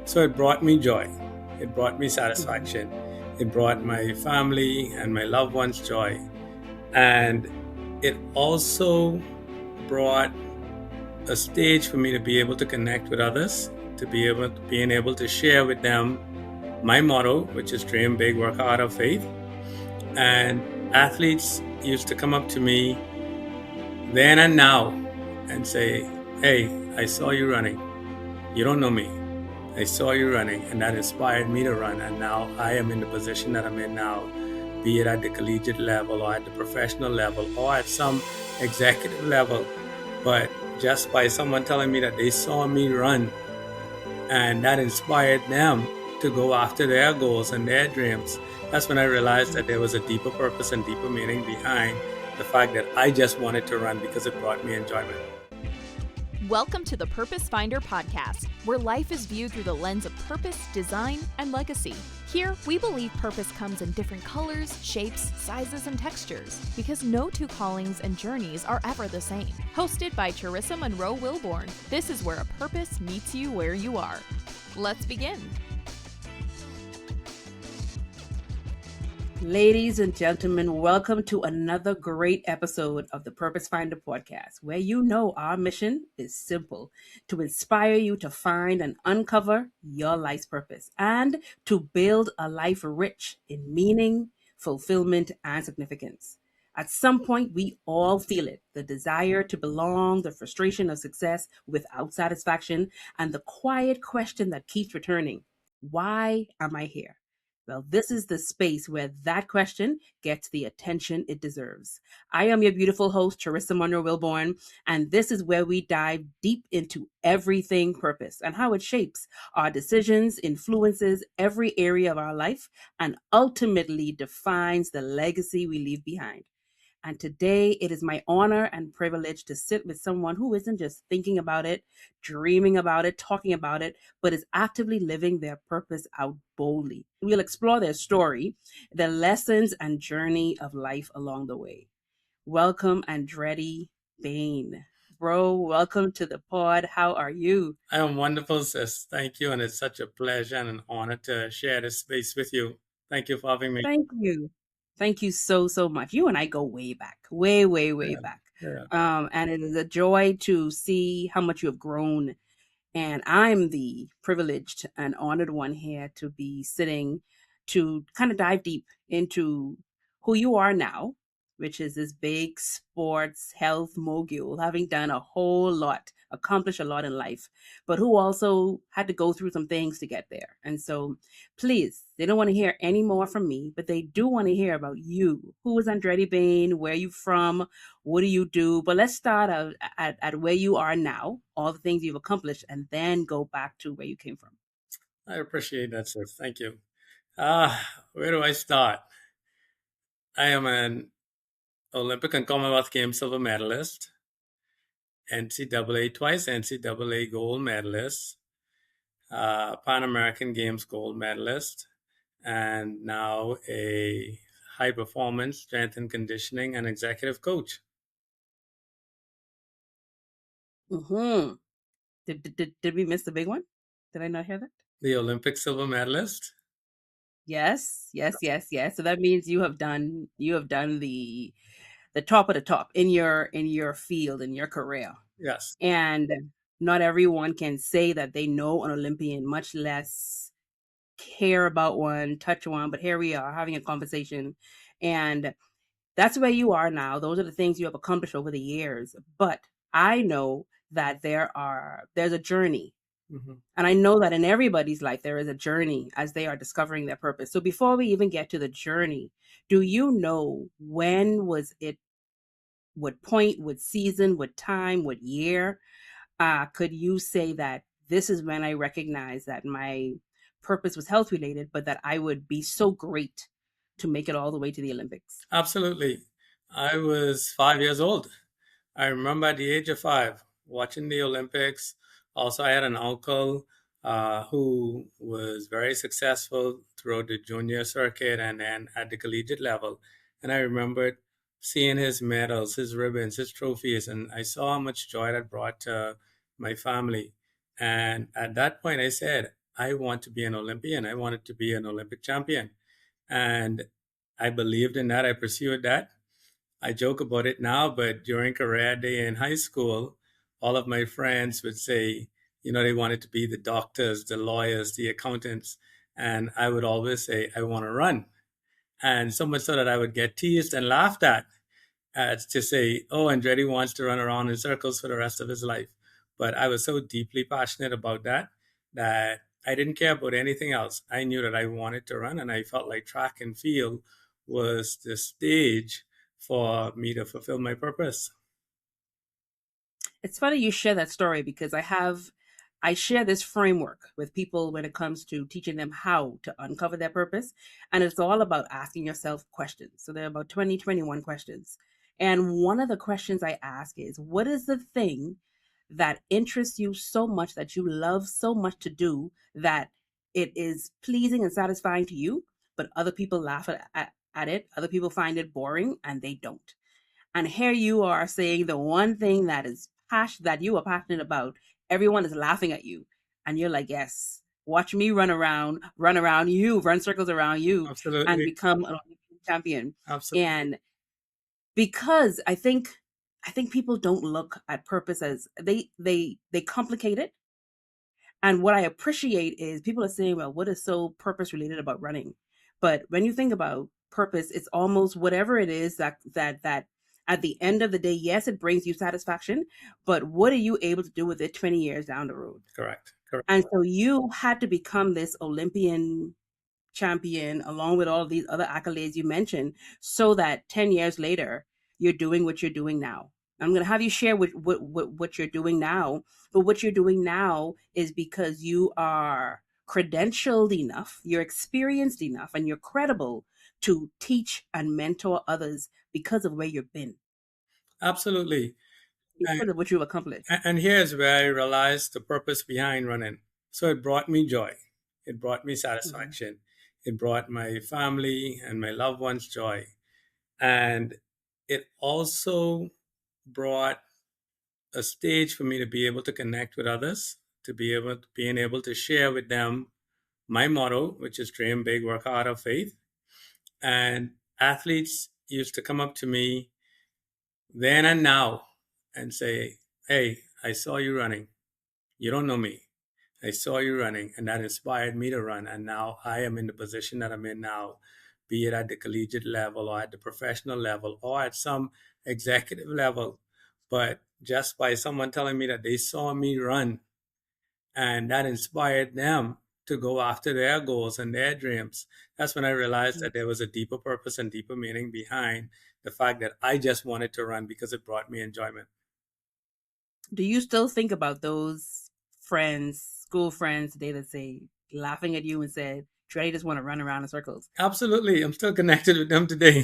So it brought me joy. It brought me satisfaction. It brought my family and my loved ones joy. And it also brought a stage for me to be able to connect with others, to being able to share with them my motto, which is dream big, work hard, have faith. And athletes used to come up to me then and now and say, "Hey, I saw you running. You don't know me. I saw you running," and that inspired me to run. And now I am in the position that I'm in now, be it at the collegiate level or at the professional level or at some executive level. But just by someone telling me that they saw me run and that inspired them to go after their goals and their dreams, that's when I realized that there was a deeper purpose and deeper meaning behind the fact that I just wanted to run because it brought me enjoyment. Welcome to the Purpose Finder podcast, where life is viewed through the lens of purpose, design, and legacy. Here, we believe purpose comes in different colors, shapes, sizes, and textures, because no two callings and journeys are ever the same. Hosted by Charissa Monroe Wilborn, this is where a purpose meets you where you are. Let's begin. Ladies and gentlemen, welcome to another great episode of the Purpose Finder podcast, where you know our mission is simple: to inspire you to find and uncover your life's purpose and to build a life rich in meaning, fulfillment, and significance. At some point, we all feel it: the desire to belong, the frustration of success without satisfaction, and the quiet question that keeps returning: why am I here? Well, this is the space where that question gets the attention it deserves. I am your beautiful host, Charissa Monroe Wilborn, and this is where we dive deep into everything purpose and how it shapes our decisions, influences every area of our life, and ultimately defines the legacy we leave behind. And today it is my honor and privilege to sit with someone who isn't just thinking about it, dreaming about it, talking about it, but is actively living their purpose out boldly. We'll explore their story, the lessons and journey of life along the way. Welcome, Andretti Bain. Bro, welcome to the pod. How are you? I am wonderful, sis. Thank you. And it's such a pleasure and an honor to share this space with you. Thank you for having me. Thank you. Thank you so much. You and I go way back, way back. And it is a joy to see how much you have grown. And I'm the privileged and honored one here to be sitting to kind of dive deep into who you are now, which is this big sports health mogul, having done a whole lot, accomplished a lot in life, but who also had to go through some things to get there. And so please, they don't want to hear any more from me, but they do want to hear about you. Who is Andretti Bain? Where are you from? What do you do? But let's start at where you are now, all the things you've accomplished, and then go back to where you came from. I appreciate that, sis. Thank you. Where do I start? I am an Olympic and Commonwealth Games silver medalist, NCAA, twice NCAA gold medalist, Pan American Games gold medalist, and now a high performance strength and conditioning and executive coach. Mm-hmm. Did we miss the big one? Did I not hear that? The Olympic silver medalist. Yes. So that means you have done the top of the top in your field, in your career. Yes. And not everyone can say that they know an Olympian, much less care about one, touch one. But here we are having a conversation, and that's where you are now. Those are the things you have accomplished over the years. But I know that there's a journey. Mm-hmm. And I know that in everybody's life, there is a journey as they are discovering their purpose. So before we even get to the journey, do you know when was it, what point, what season, what time, what year, could you say that this is when I recognized that my purpose was health related, but that I would be so great to make it all the way to the Olympics? Absolutely. I was 5 years old. I remember at the age of 5 watching the Olympics. Also, I had an uncle who was very successful throughout the junior circuit and then at the collegiate level. And I remembered seeing his medals, his ribbons, his trophies, and I saw how much joy that brought to my family. And at that point, I said, I want to be an Olympian. I wanted to be an Olympic champion. And I believed in that. I pursued that. I joke about it now, but during career day in high school, all of my friends would say, they wanted to be the doctors, the lawyers, the accountants. And I would always say, I want to run. And so much so that I would get teased and laughed at to say, oh, Andretti wants to run around in circles for the rest of his life. But I was so deeply passionate about that I didn't care about anything else. I knew that I wanted to run, and I felt like track and field was the stage for me to fulfill my purpose. It's funny you share that story because I share this framework with people when it comes to teaching them how to uncover their purpose. And it's all about asking yourself questions. So there are about 21 questions. And one of the questions I ask is, what is the thing that interests you so much, that you love so much to do, that it is pleasing and satisfying to you, but other people laugh at it, other people find it boring, and they don't. And here you are saying the one thing that you are passionate about, everyone is laughing at you. And you're like, yes, watch me run around you, run circles around you, and Absolutely. become an Olympic champion. Absolutely. And because I think people don't look at purpose as they complicate it. And what I appreciate is people are saying, well, what is so purpose related about running? But when you think about purpose, it's almost whatever it is that at the end of the day, yes, it brings you satisfaction, but what are you able to do with it 20 years down the road? Correct. Correct. And so you had to become this Olympian champion along with all of these other accolades you mentioned, so that 10 years later you're doing what you're doing now. I'm going to have you share what you're doing now, but what you're doing now is because you are credentialed enough, you're experienced enough, and you're credible to teach and mentor others because of where you've been, Absolutely. because of what you've accomplished. And here's where I realized the purpose behind running. So it brought me joy. It brought me Mhm. satisfaction. It brought my family and my loved ones joy. And it also brought a stage for me to be able to connect with others, to being able to share with them my motto, which is dream big, work hard, have faith. And athletes used to come up to me then and now and say, hey, I saw you running. You don't know me. I saw you running, and that inspired me to run. And now I am in the position that I'm in now, be it at the collegiate level or at the professional level or at some executive level. But just by someone telling me that they saw me run, and that inspired them to go after their goals and their dreams, that's when I realized that there was a deeper purpose and deeper meaning behind the fact that I just wanted to run because it brought me enjoyment. Do you still think about those friends, school friends today that say, laughing at you and said, Trey just want to run around in circles? Absolutely. I'm still connected with them today.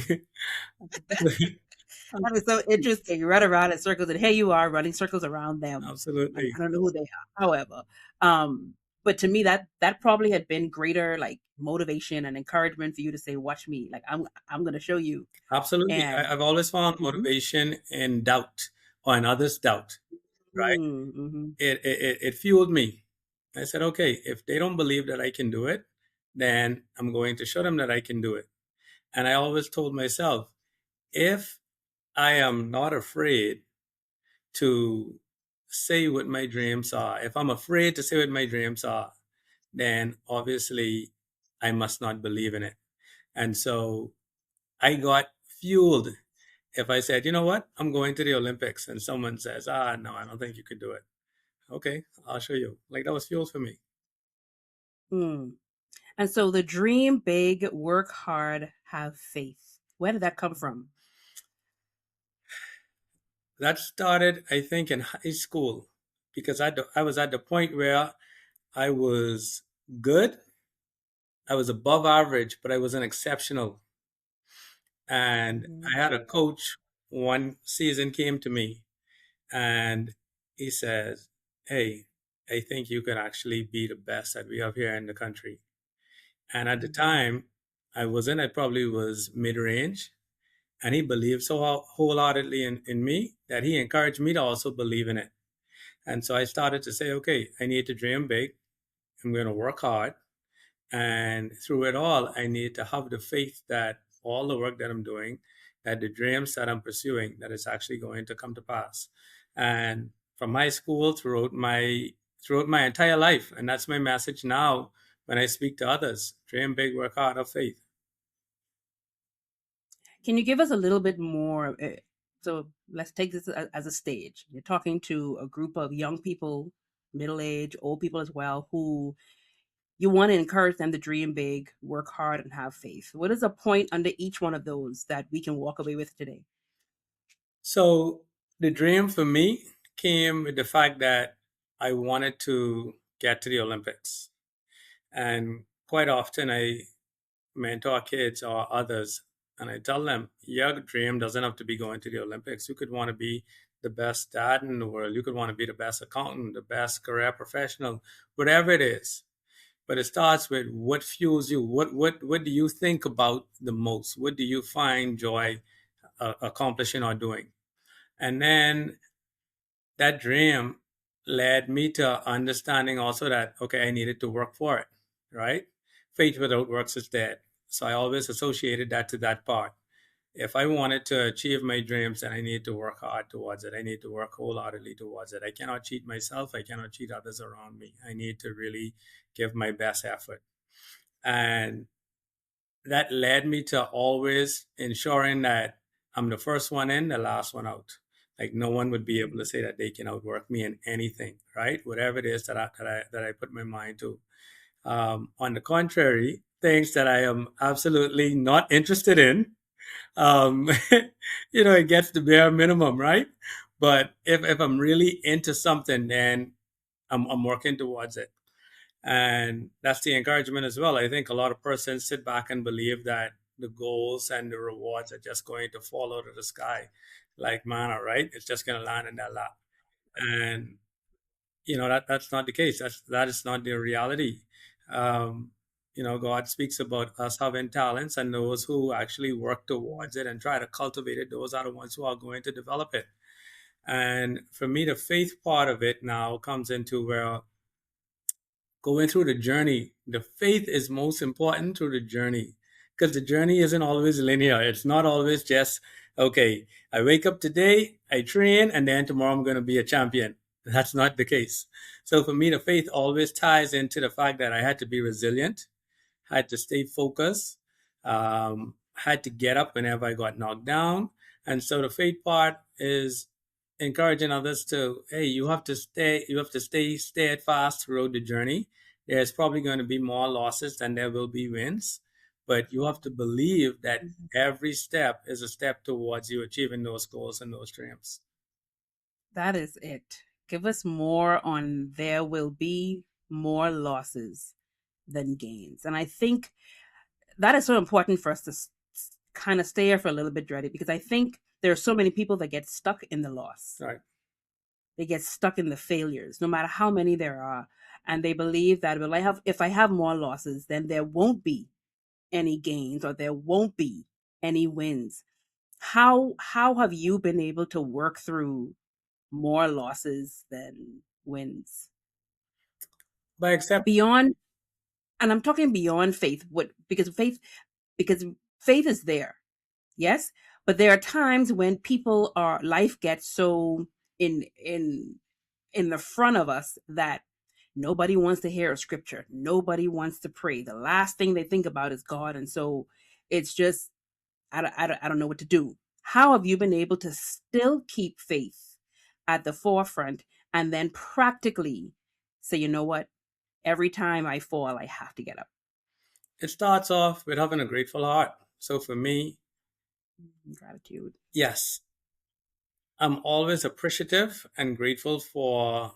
That is so interesting. You run around in circles, and here you are running circles around them. And Absolutely. I don't know who they are, however. But to me, that probably had been greater, like, motivation and encouragement for you to say, "Watch me! Like, I'm going to show you." Absolutely. And I've always found mhm. motivation in doubt or in others' doubt, right? Mhm. It fueled me. I said, okay, if they don't believe that I can do it, then I'm going to show them that I can do it. And I always told myself, if I am not afraid to say what my dreams are, if I'm afraid to say what my dreams are, then obviously I must not believe in it. And so I got fueled. If I said, you know what, I'm going to the Olympics, and someone says, no, I don't think you could do it. Okay, I'll show you. Like, that was fuel for me. Mm. And so the dream big, work hard, have faith. Where did that come from? That started, I think, in high school because I was at the point where I was good. I was above average, but I wasn't exceptional. And Mhm. I had a coach one season came to me and he says, hey, I think you can actually be the best that we have here in the country. And at the Mhm. time, I probably was mid range. And he believed so wholeheartedly in me that he encouraged me to also believe in it. And so I started to say, okay, I need to dream big I'm going to work hard. And through it all, I need to have the faith that all the work that I'm doing, that the dreams that I'm pursuing, that it's actually going to come to pass. And from my school throughout my entire life, and that's my message now when I speak to others: dream big, work hard, have faith. Can you give us a little bit more? So let's take this as a stage. You're talking to a group of young people, middle age, old people as well, who you want to encourage them to dream big, work hard, and have faith. What is a point under each one of those that we can walk away with today? So the dream for me came with the fact that I wanted to get to the Olympics. And quite often I mentor kids or others, and I tell them, your dream doesn't have to be going to the Olympics. You could want to be the best dad in the world. You could want to be the best accountant, the best career professional, whatever it is. But it starts with what fuels you. What do you think about the most? What do you find joy accomplishing or doing? And then that dream led me to understanding also that, okay, I needed to work for it, right? Faith without works is dead. So I always associated that to that part. If I wanted to achieve my dreams, then I need to work hard towards it. I need to work wholeheartedly towards it. I cannot cheat myself. I cannot cheat others around me. I need to really give my best effort. And that led me to always ensuring that I'm the first one in, the last one out. Like no one would be able to say that they can outwork me in anything, right? Whatever it is that I put my mind to. On the contrary, things that I am absolutely not interested in, um, it gets the bare minimum, right? But if I'm really into something, then I'm working towards it. And that's the encouragement as well. I think a lot of persons sit back and believe that the goals and the rewards are just going to fall out of the sky like manna, right? It's just going to land in their lap. And that's not the case. That is not the reality. Um, God speaks about us having talents, and those who actually work towards it and try to cultivate it, those are the ones who are going to develop it. And for me, the faith part of it now comes into where going through the journey, the faith is most important through the journey, because the journey isn't always linear. It's not always just, okay, I wake up today, I train, and then tomorrow I'm going to be a champion. That's not the case. So for me, the faith always ties into the fact that I had to be resilient, had to stay focused, had to get up whenever I got knocked down. And so the faith part is encouraging others to, hey, you have to stay steadfast throughout the journey. There's probably going to be more losses than there will be wins, but you have to believe that every step is a step towards you achieving those goals and those dreams. That is it. Give us more on there will be more losses than gains. And I think that is so important for us to kind of stay here for a little bit, Dretti, because I think there are so many people that get stuck in the loss. Right. They get stuck in the failures, no matter how many there are. And they believe that, well, if I have more losses, then there won't be any gains or there won't be any wins. How have you been able to work through more losses than wins? But except Beyond, and I'm talking beyond faith, because faith is there. Yes, but there are times when life gets so in the front of us that nobody wants to hear a scripture. Nobody wants to pray. The last thing they think about is God. And so it's just, I don't know what to do. How have you been able to still keep faith at the forefront and then practically say, you know what? Every time I fall, I have to get up. it starts off with having a grateful heart. So for me, Gratitude. yes, I'm always appreciative and grateful for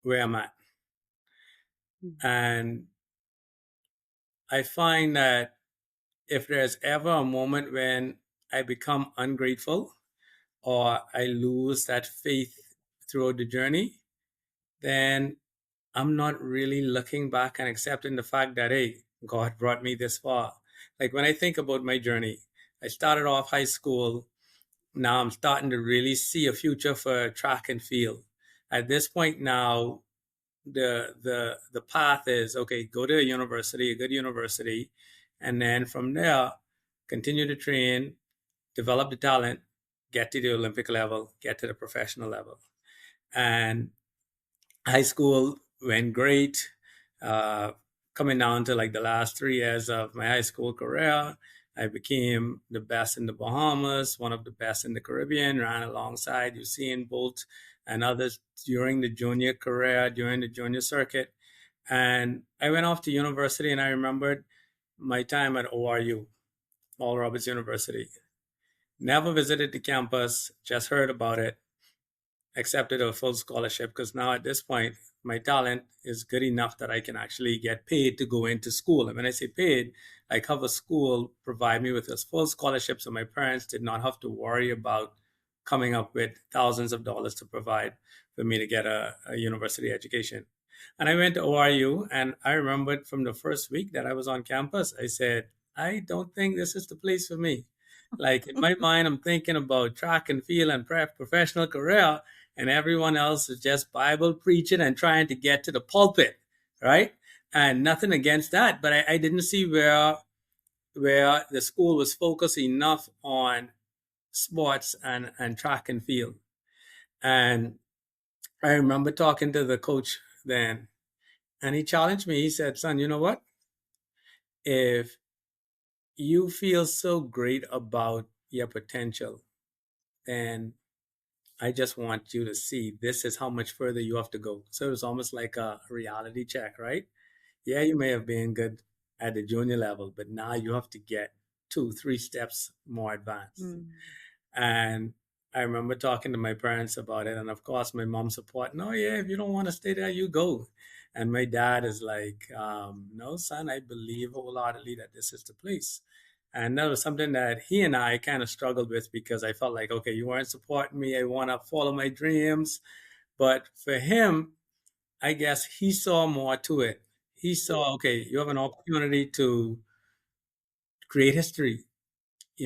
where I'm at. And I find that if there's ever a moment when I become ungrateful or I lose that faith throughout the journey, then I'm not really looking back and accepting the fact that, hey, God brought me this far. Like when I think about my journey, I started off high school. Now I'm starting to really see a future for track and field. At this point now, the path is, okay, go to a good university, and then from there continue to train, develop the talent, get to the Olympic level, get to the professional level. And high school went great. Uh, Coming down to like the last 3 years of my high school career, I became the best in the Bahamas, one of the best in the Caribbean, ran alongside Usain Bolt and others during the junior career, during the junior circuit. And I went off to university, and I remembered my time at ORU, Oral Roberts University. Never visited the campus, just heard about it, accepted a full scholarship because now at this point, my talent is good enough that I can actually get paid to go into school. And when I say paid, I cover school, provide me with a full scholarship, so my parents did not have to worry about coming up with thousands of dollars to provide for me to get a university education. And I went to ORU, and I remembered from the first week that I was on campus, I said, I don't think this is the place for me. Like in my mind, I'm thinking about track and field and professional career, and everyone else is just Bible preaching and trying to get to the pulpit, right? And nothing against that, but I didn't see where the school was focused enough on sports and track and field. And I remember talking to the coach then, and he challenged me. He said, son, you know what? If you feel so great about your potential, then I just want you to see this is how much further you have to go. So it was almost like a reality check, right? Yeah, you may have been good at the junior level, but now you have to get 2, 3 steps more advanced. And I remember talking to my parents about it. And of course, my mom supported, no, yeah, if you don't want to stay there, you go. And my dad is like, no, son, I believe wholeheartedly that this is the place. And that was something that he and I kind of struggled with because I felt like, okay, you weren't supporting me. I want to follow my dreams. But for him, I guess he saw more to it. He saw, okay, you have an opportunity to create history.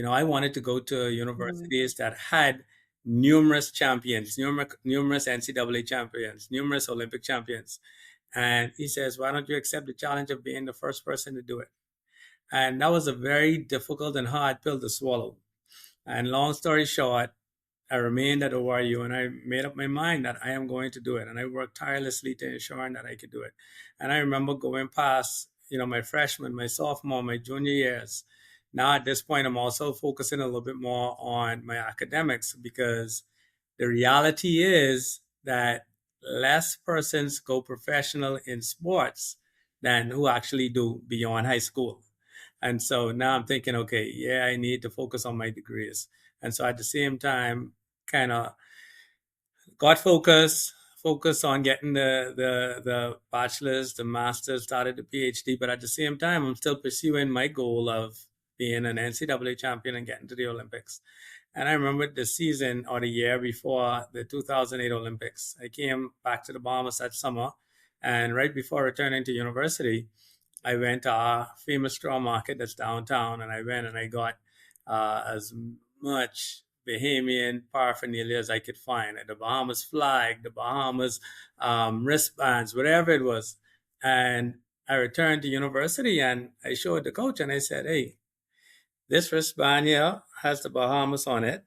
I wanted to go to universities that had numerous champions, numerous NCAA champions, numerous Olympic champions. And he says, why don't you accept the challenge of being the first person to do it? And that was a very difficult and hard pill to swallow. And long story short, I remained at ORU, and I made up my mind that I am going to do it. And I worked tirelessly to ensure that I could do it. And I remember going past, my freshman, my sophomore, my junior years. Now at this point, I'm also focusing a little bit more on my academics because the reality is that less persons go professional in sports than who actually do beyond high school. And so now I'm thinking, okay, yeah, I need to focus on my degrees. And so at the same time, kind of got focused on getting the bachelor's, the master's, started the PhD. But at the same time, I'm still pursuing my goal of being an NCAA champion and getting to the Olympics. And I remember the season or the year before the 2008 Olympics, I came back to the Bahamas that summer. And right before returning to university, I went to our famous straw market that's downtown, and I went and I got as much Bahamian paraphernalia as I could find. The Bahamas flag, the Bahamas wristbands, whatever it was. And I returned to university and I showed the coach and I said, hey, this wristband here has the Bahamas on it.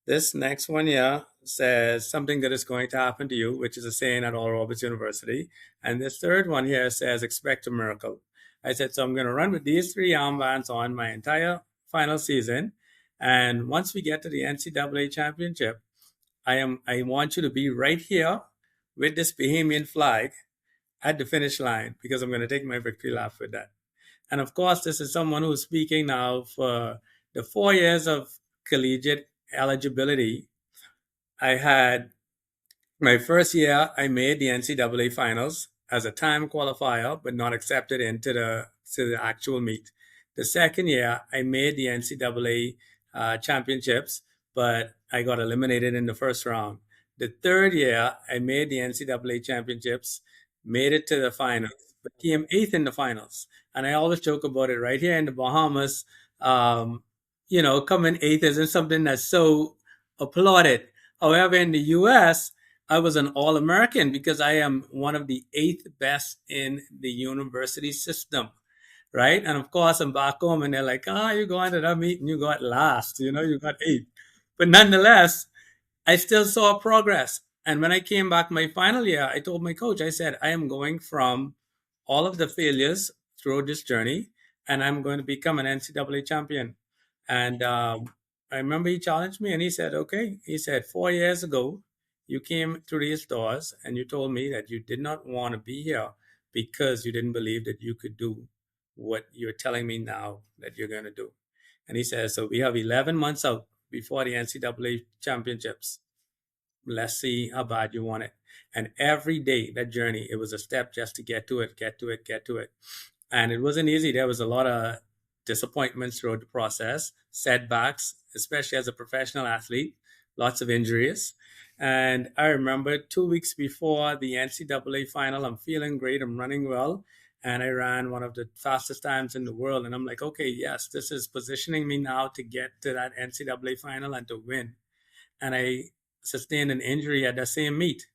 This next one here says something that is going to happen to you, which is a saying at Oral Roberts University. And this third one here says, expect a miracle. I said, so I'm going to run with these 3 armbands on my entire final season. And once we get to the NCAA championship, I want you to be right here with this Bahamian flag at the finish line because I'm going to take my victory lap with that. And of course, this is someone who's speaking now for the 4 years of collegiate eligibility. I had my first year, I made the NCAA finals as a time qualifier, but not accepted into the actual meet. The second year, I made the NCAA championships, but I got eliminated in the first round. The third year, I made the NCAA championships, made it to the finals, but came 8th in the finals. And I always joke about it right here in the Bahamas. Coming 8th isn't something that's so applauded. However, in the U.S., I was an All American because I am one of the eighth best in the university system, right? And of course, I'm back home and they're like, ah, you going to that meeting, you got last, you got eighth. But nonetheless, I still saw progress. And when I came back my final year, I told my coach, I said, I am going from all of the failures through this journey, and I'm going to become an NCAA champion. And I remember he challenged me and he said, okay, he said, 4 years ago, you came through these doors and you told me that you did not want to be here because you didn't believe that you could do what you're telling me now that you're going to do. And he says, so we have 11 months out before the NCAA championships. Let's see how bad you want it. And every day, that journey, it was a step just to get to it, get to it, get to it. And it wasn't easy. There was a lot of disappointments throughout the process, setbacks, especially as a professional athlete, lots of injuries. And I remember 2 weeks before the NCAA final, I'm feeling great, I'm running well. And I ran one of the fastest times in the world. And I'm like, okay, yes, this is positioning me now to get to that NCAA final and to win. And I sustained an injury at the same meet.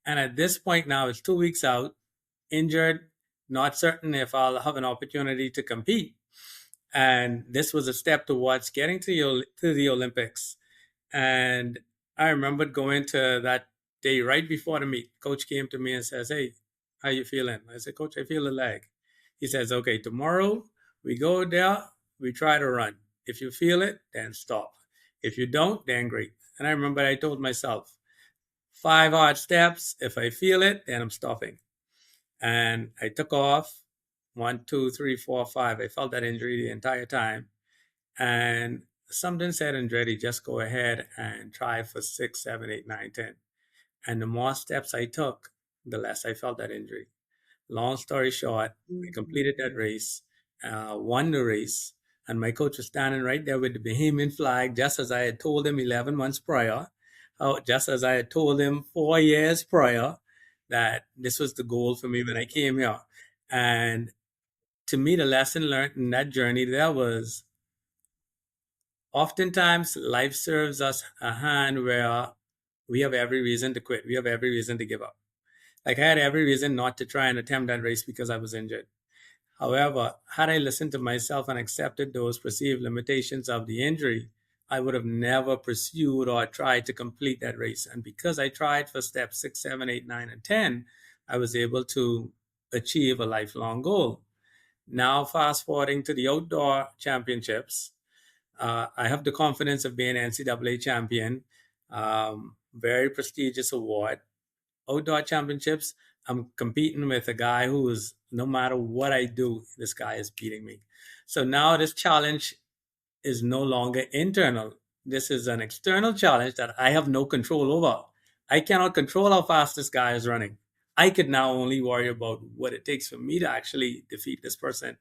And at this point now, it's 2 weeks out, injured, not certain if I'll have an opportunity to compete. And this was a step towards getting to the Olympics. And I remembered going to that day right before the meet. Coach came to me and says, hey, how you feeling? I said, Coach, I feel the leg. He says, okay, tomorrow we go there, we try to run. If you feel it, then stop. If you don't, then great. And I remember I told myself, 5 hard steps. If I feel it, then I'm stopping. And I took off 1, 2, 3, 4, 5. I felt that injury the entire time. And something said, Andretti, just go ahead and try for 6, 7, 8, 9, 10. And the more steps I took, the less I felt that injury. Long story short, I completed that race, won the race, and my coach was standing right there with the Bahamian flag, just as I had told him 11 months prior, just as I had told him 4 years prior that this was the goal for me when I came here. And to me, the lesson learned in that journey there was oftentimes life serves us a hand where we have every reason to quit. We have every reason to give up. Like I had every reason not to try and attempt that race because I was injured. However, had I listened to myself and accepted those perceived limitations of the injury, I would have never pursued or tried to complete that race. And because I tried for steps 6, 7, 8, 9, and 10, I was able to achieve a lifelong goal. Now, fast forwarding to the outdoor championships, I have the confidence of being NCAA champion, very prestigious award. Outdoor championships, I'm competing with a guy who is, no matter what I do, this guy is beating me. So now this challenge is no longer internal. This is an external challenge that I have no control over. I cannot control how fast this guy is running. I could now only worry about what it takes for me to actually defeat this person.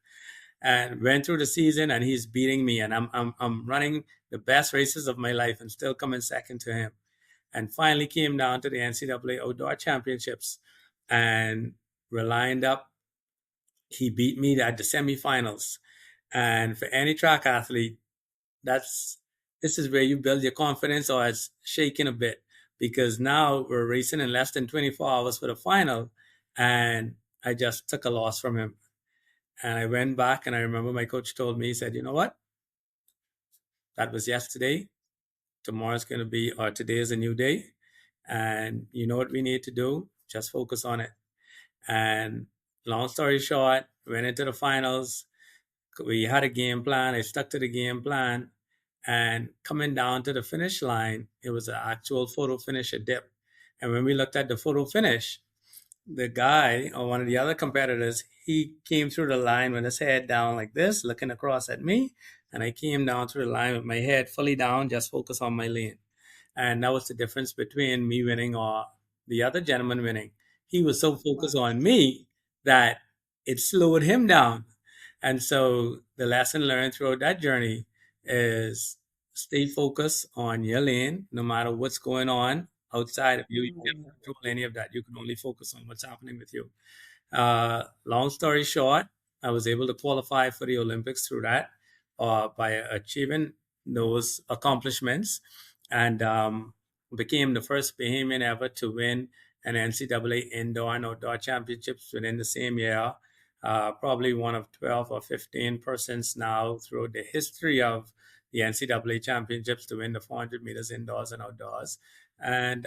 And went through the season and he's beating me, and I'm running the best races of my life and still coming second to him. And finally came down to the NCAA Outdoor Championships, and we're lined up. He beat me at the semifinals. And for any track athlete, this is where you build your confidence, or it's shaking a bit, because now we're racing in less than 24 hours for the final, and I just took a loss from him. And I went back, and I remember my coach told me, he said, you know what? That was yesterday. Tomorrow's going to be, or today is a new day. And you know what we need to do? Just focus on it. And long story short, went into the finals. We had a game plan. I stuck to the game plan. And coming down to the finish line, it was an actual photo finish, a dip. And when we looked at the photo finish, the guy, or one of the other competitors, he came through the line with his head down like this, looking across at me. And I came down through the line with my head fully down, just focus on my lane. And that was the difference between me winning or the other gentleman winning. He was so focused on me that it slowed him down. And so the lesson learned throughout that journey is stay focused on your lane, no matter what's going on outside of you. You can't control any of that. You can only focus on what's happening with you. Long story short, I was able to qualify for the Olympics through that by achieving those accomplishments. And became the first Bahamian ever to win an NCAA indoor and outdoor championships within the same year. Probably one of 12 or 15 persons now through the history of the NCAA championships to win the 400 meters indoors and outdoors. And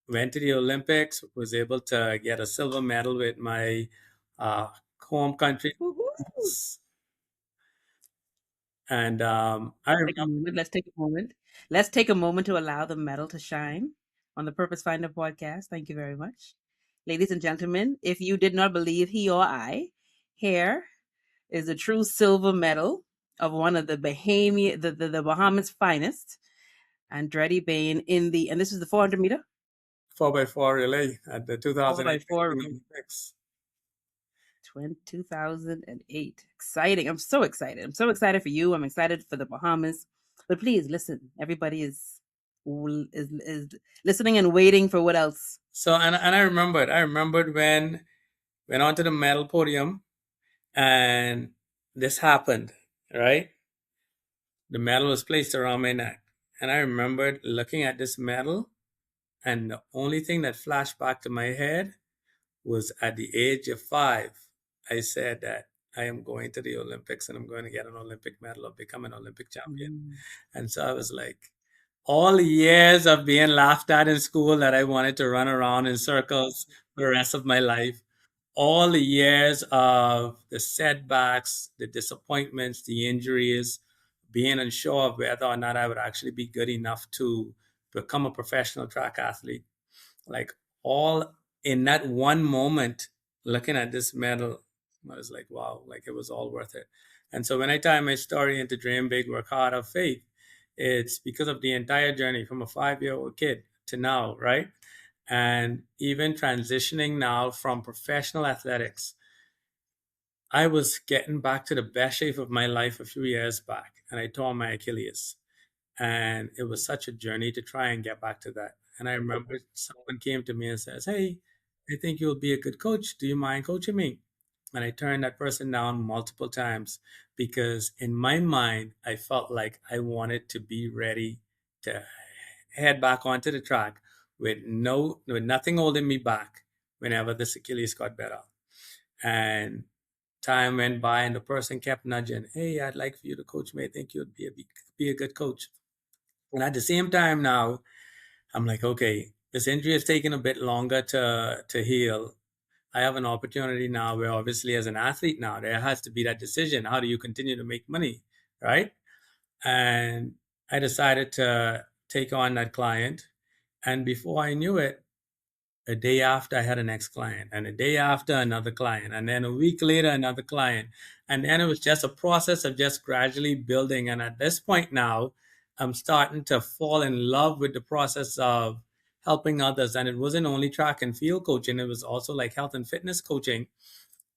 went to the Olympics, was able to get a silver medal with my home country. Woohoo! And I Take a remember. moment. Let's take a moment. Let's take a moment to allow the medal to shine on the Purpose Finder podcast. Thank you very much. Ladies and gentlemen, if you did not believe he or I, here is a true silver medal of one of the Bahamian, the Bahamas finest, Andretti Bain in the, and this is the 400 meter? 4x4 relay at the 2008 4x4 Olympics. 2008. Exciting. I'm so excited. I'm so excited for you. I'm excited for the Bahamas. But please listen. Everybody is listening and waiting for what else. So and I remembered when went onto the medal podium and this happened, right? The medal was placed around my neck. And I remembered looking at this medal, and the only thing that flashed back to my head was at the age of 5, I said that I am going to the Olympics and I'm going to get an Olympic medal or become an Olympic champion. And so I was like, all the years of being laughed at in school that I wanted to run around in circles for the rest of my life, all the years of the setbacks, the disappointments, the injuries, being unsure of whether or not I would actually be good enough to become a professional track athlete, like all in that one moment, looking at this medal, I was like, wow, like it was all worth it. And so when I tie my story into dream big, work hard, have faith, it's because of the entire journey from a 5-year-old kid to now, right? And even transitioning now from professional athletics, I was getting back to the best shape of my life a few years back, and I tore my Achilles. And it was such a journey to try and get back to that. And I remember someone came to me and says, "Hey, I think you'll be a good coach. Do you mind coaching me?" And I turned that person down multiple times because in my mind, I felt like I wanted to be ready to head back onto the track with nothing holding me back whenever this Achilles got better. And time went by and the person kept nudging, "Hey, I'd like for you to coach me. I think you'd be a good coach." And at the same time now, I'm like, okay, this injury has taken a bit longer to heal. I have an opportunity now where obviously as an athlete now, there has to be that decision. How do you continue to make money, right? And I decided to take on that client. And before I knew it, a day after I had an next client, and a day after another client, and then a week later another client. And then it was just a process of just gradually building. And at this point now, I'm starting to fall in love with the process of helping others. And it wasn't only track and field coaching, it was also like health and fitness coaching.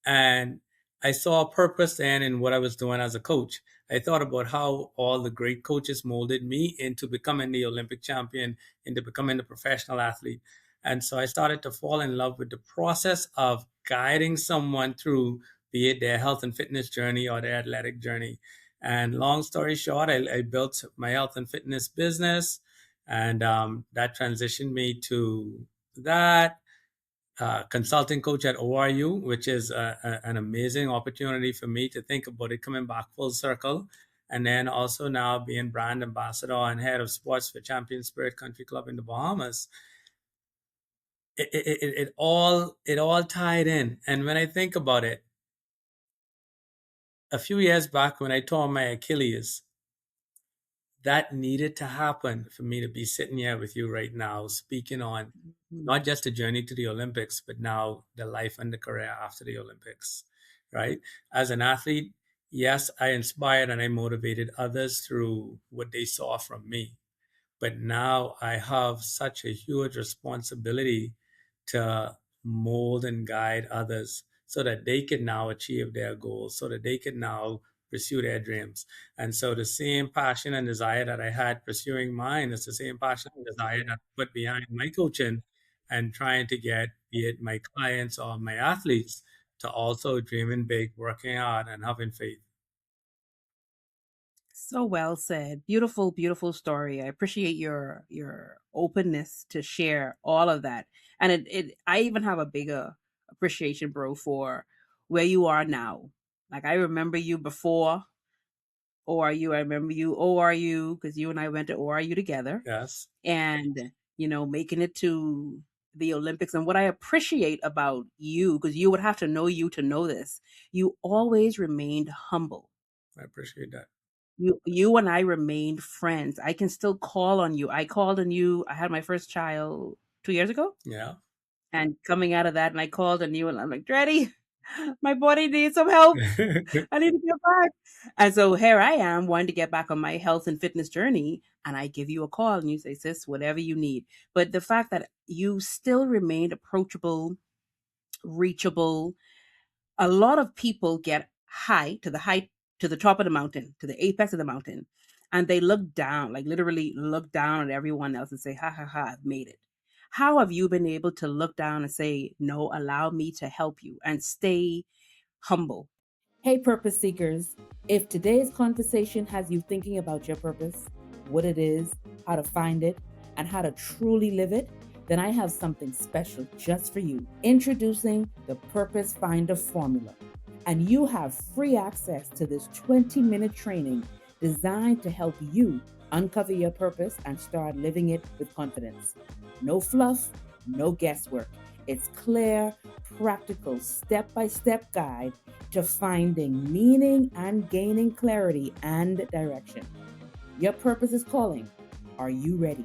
And I saw a purpose then in what I was doing as a coach. I thought about how all the great coaches molded me into becoming the Olympic champion, into becoming a professional athlete. And so I started to fall in love with the process of guiding someone through, be it their health and fitness journey or their athletic journey. And long story short, I built my health and fitness business, and that transitioned me to that. Consulting coach at ORU, which is an amazing opportunity for me to think about it coming back full circle. And then also now being brand ambassador and head of sports for Champion Spirit Country Club in the Bahamas. It all tied in. And when I think about it, a few years back when I tore my Achilles, that needed to happen for me to be sitting here with you right now, speaking on not just the journey to the Olympics, but now the life and the career after the Olympics, right? As an athlete, yes, I inspired and I motivated others through what they saw from me. But now I have such a huge responsibility to mold and guide others so that they can now achieve their goals, so that they can now pursue their dreams. And so the same passion and desire that I had pursuing mine is the same passion and desire that I put behind my coaching and trying to get, be it my clients or my athletes, to also dreaming big, working hard, and having faith. So well said. Beautiful, beautiful story. I appreciate your openness to share all of that. And it I even have a bigger appreciation, bro, for where you are now. Like I remember you before ORU. I remember you ORU because you and I went to ORU together Yes. and making it to the Olympics. And what I appreciate about you, because you would have to know you to know this, you always remained humble. I appreciate that. You and I remained friends. I can still call on you. I called on you. I had my first child 2 years ago. Yeah. And coming out of that, and I called on you and I'm like, Dretti, my body needs some help. I need to get back. And so here I am wanting to get back on my health and fitness journey. And I give you a call and you say, sis, whatever you need. But the fact that you still remained approachable, reachable, a lot of people get height to the top of the mountain, to the apex of the mountain, and they look down, like literally look down at everyone else and say, ha ha ha, I've made it. How have you been able to look down and say, no, allow me to help you and stay humble? Hey, purpose seekers. If today's conversation has you thinking about your purpose, what it is, how to find it, and how to truly live it, then I have something special just for you. Introducing the Purpose Finder Formula. And you have free access to this 20-minute training designed to help you uncover your purpose and start living it with confidence. No fluff, no guesswork. It's clear, practical, step-by-step guide to finding meaning and gaining clarity and direction. Your purpose is calling. Are you ready?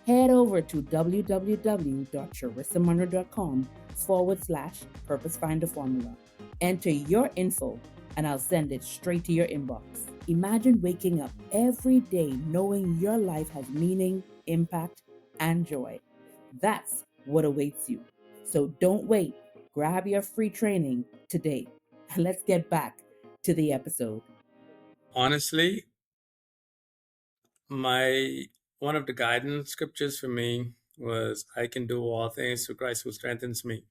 Head over to www.charissamunro.com/Purpose Finder Formula. Enter your info and I'll send it straight to your inbox. Imagine waking up every day knowing your life has meaning, impact, and joy. That's what awaits you. So don't wait. Grab your free training today. Let's get back to the episode. Honestly, one of the guidance scriptures for me was, I can do all things through Christ who strengthens me.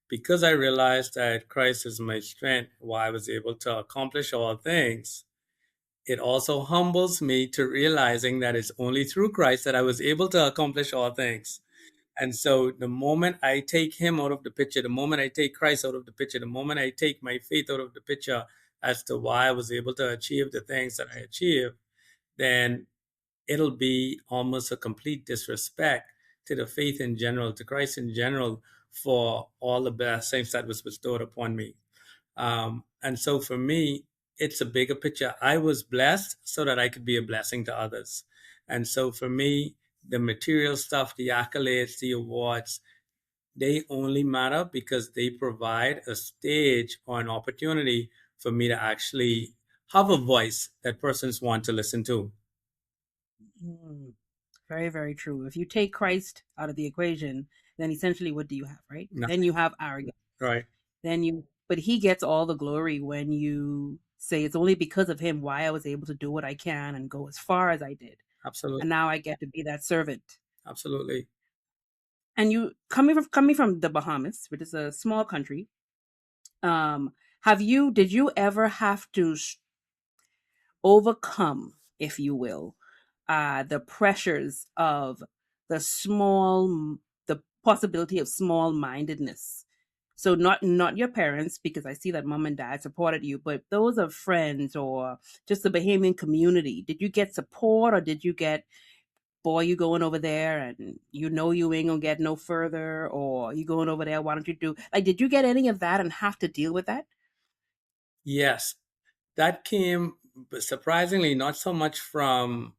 Because I realized that Christ is my strength, why I was able to accomplish all things, it also humbles me to realizing that it's only through Christ that I was able to accomplish all things. And so the moment I take him out of the picture, the moment I take Christ out of the picture, the moment I take my faith out of the picture as to why I was able to achieve the things that I achieved, then it'll be almost a complete disrespect to the faith in general, to Christ in general, for all the blessings that was bestowed upon me. And so for me, it's a bigger picture. I was blessed so that I could be a blessing to others. And so for me, the material stuff, the accolades, the awards, they only matter because they provide a stage or an opportunity for me to actually have a voice that persons want to listen to. Mm, very, very true. If you take Christ out of the equation, then essentially what do you have, right? Nothing. Then you have arrogance. Right. But he gets all the glory when you say it's only because of him why I was able to do what I can and go as far as I did. Absolutely. And now I get to be that servant. Absolutely. And you coming from the Bahamas, which is a small country, did you ever have to overcome, if you will, the pressures of the possibility of small mindedness? So not your parents, because I see that mom and dad supported you, but those of friends or just the Bahamian community. Did you get support, or did you get, boy, you going over there and you ain't gonna get no further, or you going over there, why don't you do, like, did you get any of that and have to deal with that? Yes, that came surprisingly not so much from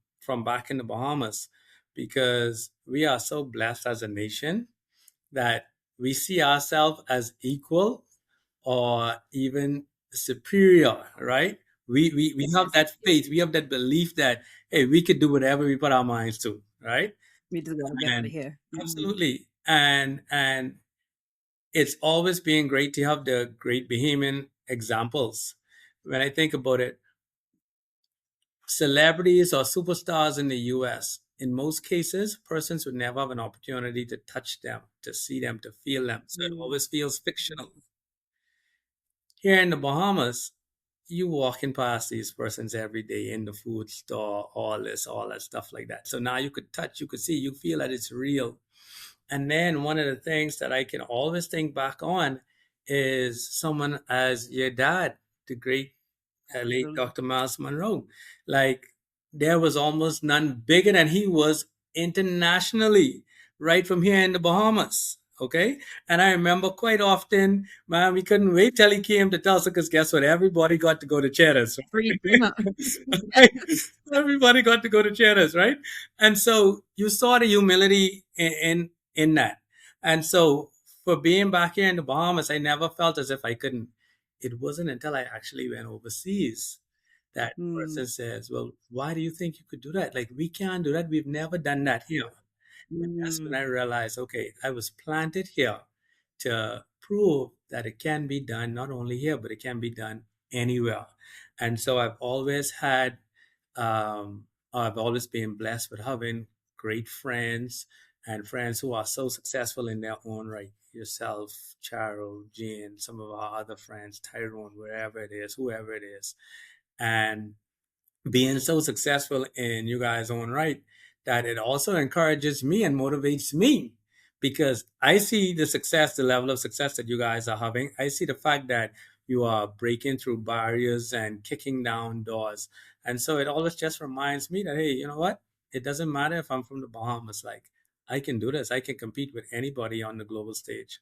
back in the Bahamas, because we are so blessed as a nation that we see ourselves as equal or even superior, right? We have that faith, we have that belief that, hey, we could do whatever we put our minds to, right? We just gotta get out of And here. absolutely. And it's always been great to have the great Bahamian examples. When I think about it, celebrities or superstars in the US, in most cases, persons would never have an opportunity to touch them, to see them, to feel them. So it always feels fictional. Here in the Bahamas, you walking past these persons every day in the food store, all that stuff like that. So now you could touch, you could see, you feel that it's real. And then one of the things that I can always think back on is someone as your dad, the great late Absolutely. Dr. Miles Monroe. Like there was almost none bigger than he was internationally, right from here in the Bahamas. Okay. And I remember quite often, man, we couldn't wait till he came to Tulsa because guess what? Everybody got to go to Cheddars. Free dinner. Right? Everybody got to go to Cheddars, right? And so you saw the humility in that. And so for being back here in the Bahamas, I never felt as if I couldn't. It wasn't until I actually went overseas that Mm, person says, well, why do you think you could do that? Like, we can't do that. We've never done that here. And that's when mm. I realized, okay, I was planted here to prove that it can be done, not only here, but it can be done anywhere. And so I've always been blessed with having great friends and friends who are so successful in their own right. Yourself, Charo, Jane, some of our other friends, Tyrone, wherever it is, whoever it is. And being so successful in you guys' own right that it also encourages me and motivates me because I see the success, the level of success that you guys are having. I see the fact that you are breaking through barriers and kicking down doors. And so it always just reminds me that, hey, you know what? It doesn't matter if I'm from the Bahamas. Like, I can do this. I can compete with anybody on the global stage.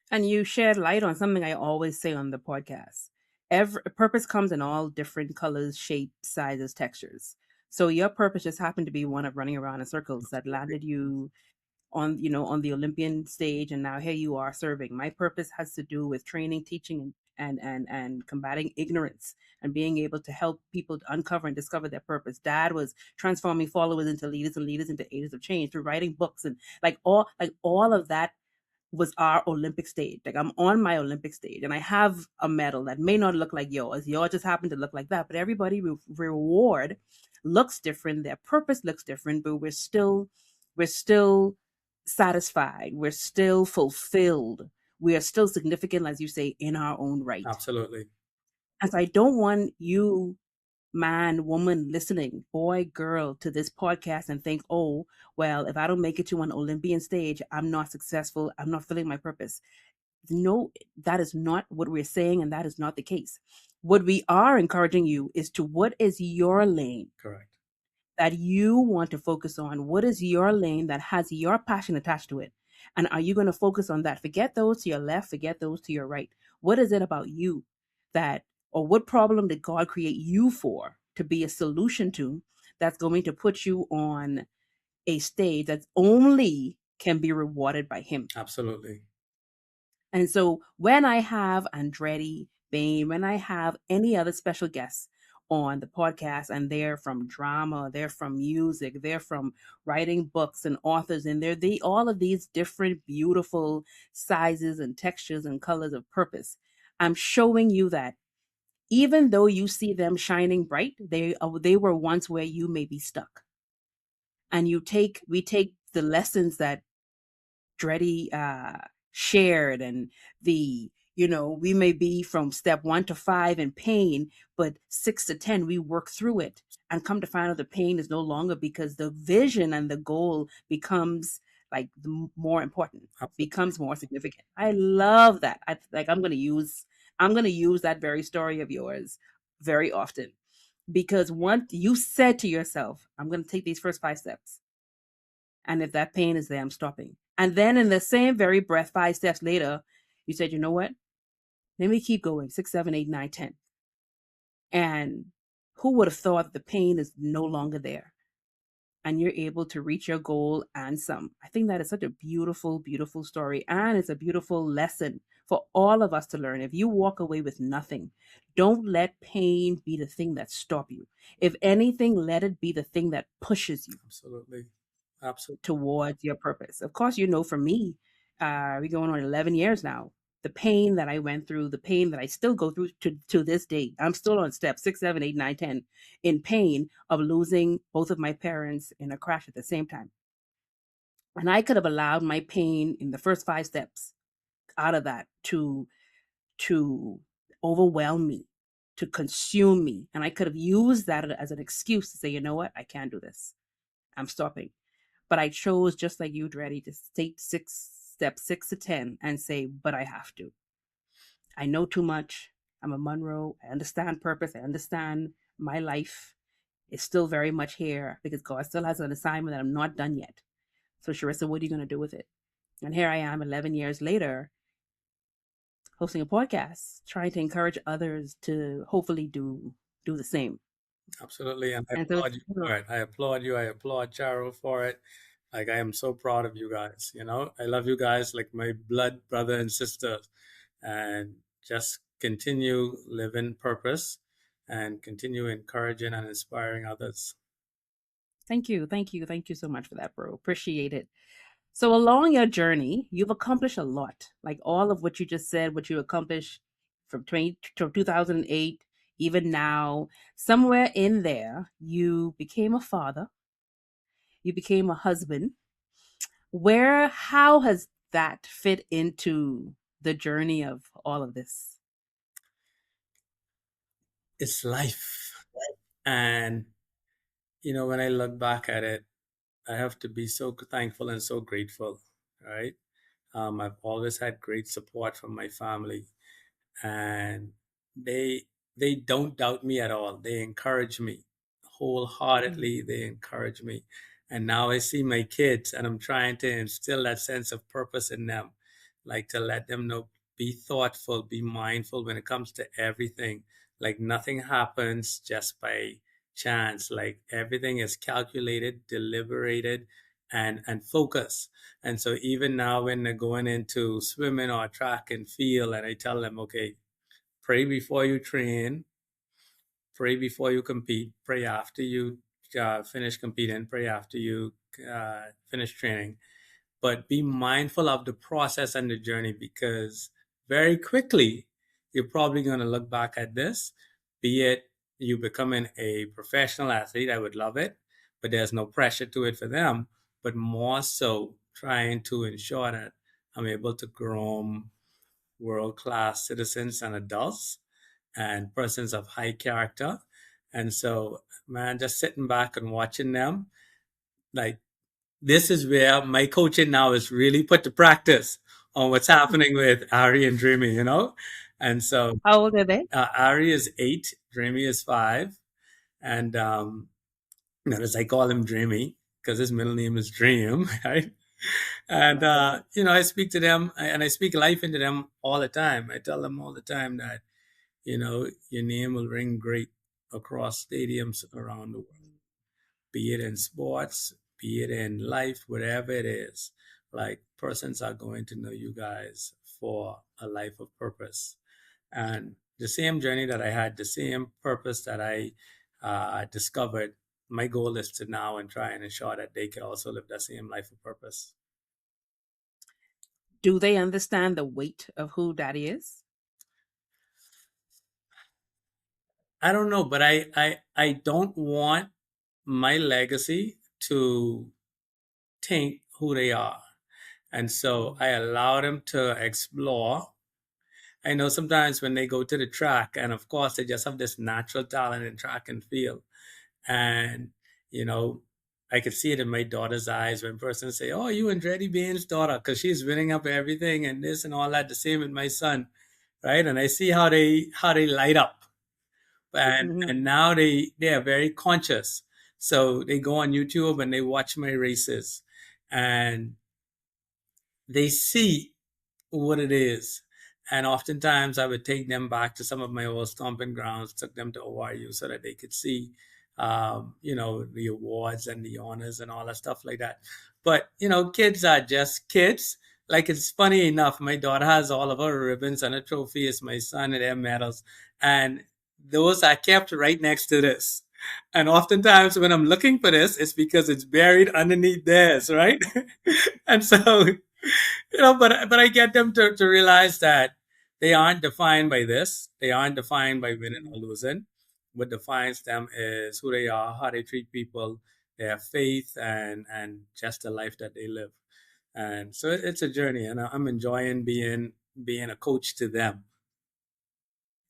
And you shed light on something I always say on the podcast. Every purpose comes in all different colors, shapes, sizes, textures. So your purpose just happened to be one of running around in circles that landed you on, on the Olympian stage, and now here you are serving. My purpose has to do with training, teaching, and combating ignorance and being able to help people to uncover and discover their purpose. Dad was transforming followers into leaders and leaders into agents of change through writing books and like all of that was our Olympic stage. Like I'm on my Olympic stage and I have a medal that may not look like yours. Yours just happened to look like that. But everybody reward looks different. Their purpose looks different, but we're still satisfied. We're still fulfilled. We are still significant, as you say, in our own right. Absolutely. As I don't want you, man, woman listening, boy, girl, to this podcast and think, oh, well, if I don't make it to an Olympian stage, I'm not successful. I'm not filling my purpose. No, that is not what we're saying, and that is not the case. What we are encouraging you is to what is your lane Correct. that you want to focus on? What is your lane that has your passion attached to it? And are you going to focus on that? Forget those to your left, forget those to your right. What is it about you that, or what problem did God create you for to be a solution to that's going to put you on a stage that only can be rewarded by Him? Absolutely. And so when I have Andretti, Bain, when I have any other special guests on the podcast, and they're from drama, they're from music, they're from writing books and authors, and they're all of these different beautiful sizes and textures and colors of purpose. I'm showing you that even though you see them shining bright, they were once where you may be stuck. And we take the lessons that Dretti shared, and we may be from step 1 to 5 in pain, but 6 to 10 we work through it and come to find out the pain is no longer, because the vision and the goal becomes like more important, Absolutely. becomes more significant. I love that. I'm going to use that very story of yours very often, because once you said to yourself, I'm going to take these first 5 steps, and if that pain is there, I'm stopping. And then in the same very breath, 5 steps later, you said, you know what? Let me keep going. 6, 7, 8, 9, 10. And who would have thought the pain is no longer there? And you're able to reach your goal and some. I think that is such a beautiful, beautiful story. And it's a beautiful lesson for all of us to learn. If you walk away with nothing, don't let pain be the thing that stop you. If anything, let it be the thing that pushes you Absolutely. Absolutely. towards your purpose. Of course, for me, we're going on 11 years now. The pain that I went through, the pain that I still go through to this day. I'm still on step 6, 7, 8, 9, 10 in pain of losing both of my parents in a crash at the same time. And I could have allowed my pain in the first 5 steps out of that to overwhelm me to consume me. And I could have used that as an excuse to say, you know what, I can't do this. I'm stopping. But I chose, just like you, Dretti, to take steps 6 to 10 and say, but I have to. I know too much. I'm a Monroe. I understand purpose. I understand my life is still very much here because God still has an assignment that I'm not done yet. So Sharissa, what are you going to do with it? And here I am 11 years later, hosting a podcast, trying to encourage others to hopefully do the same. Absolutely. And I And so, applaud you for it. I applaud you. I applaud Charo for it. Like, I am so proud of you guys. I love you guys like my blood brother and sister. And just continue living purpose and continue encouraging and inspiring others. thank you so much for that, bro. Appreciate it. So along your journey, you've accomplished a lot. Like all of what you just said, what you accomplished from 2008, even now, somewhere in there, you became a father, you became a husband. How has that fit into the journey of all of this? It's life. And, when I look back at it, I have to be so thankful and so grateful, right? I've always had great support from my family, and they they don't doubt me at all. They encourage me wholeheartedly. They encourage me, and now I see my kids, and I'm trying to instill that sense of purpose in them, like to let them know, be thoughtful, be mindful when it comes to everything. Like nothing happens just by chance. Like everything is calculated, deliberated, and focused. And so even now when they're going into swimming or track and field, and I tell them, okay, pray before you train, pray before you compete, pray after you finish competing, pray after you finish training. But be mindful of the process and the journey, because very quickly you're probably going to look back at this, be it you becoming a professional athlete. I would love it, but there's no pressure to it for them, but more so trying to ensure that I'm able to groom world-class citizens and adults and persons of high character. And so, man, just sitting back and watching them, like, this is where my coaching now is really put to practice on what's happening with Ari and Dreamy. And so How old are they? Ari is 8, Dreamy is 5. And, as I call him Dreamy, because his middle name is Dream, right? And, I speak to them and I speak life into them all the time. I tell them all the time that, your name will ring great across stadiums around the world, be it in sports, be it in life, whatever it is. Like, persons are going to know you guys for a life of purpose. And the same journey that I had, the same purpose that I discovered, my goal is to now and try and ensure that they can also live that same life of purpose. Do they understand the weight of who Daddy is? I don't know, but I don't want my legacy to taint who they are. And so I allow them to explore. I know sometimes when they go to the track, and of course they just have this natural talent in track and field. And, I could see it in my daughter's eyes when persons say, oh, you Andretti Bain's daughter, because she's winning up everything and this and all that. The same with my son, right? And I see how they light up. And now they are very conscious. So they go on YouTube and they watch my races, and they see what it is. And oftentimes I would take them back to some of my old stomping grounds, took them to ORU so that they could see, the awards and the honors and all that stuff like that. But, kids are just kids. Like, it's funny enough, my daughter has all of her ribbons and her trophies, my son and their medals. And those are kept right next to this. And oftentimes when I'm looking for this, it's because it's buried underneath theirs, right? And so, but I get them to realize that they aren't defined by this. They aren't defined by winning or losing. What defines them is who they are, how they treat people, their faith, and just the life that they live. And so it's a journey, and I'm enjoying being a coach to them.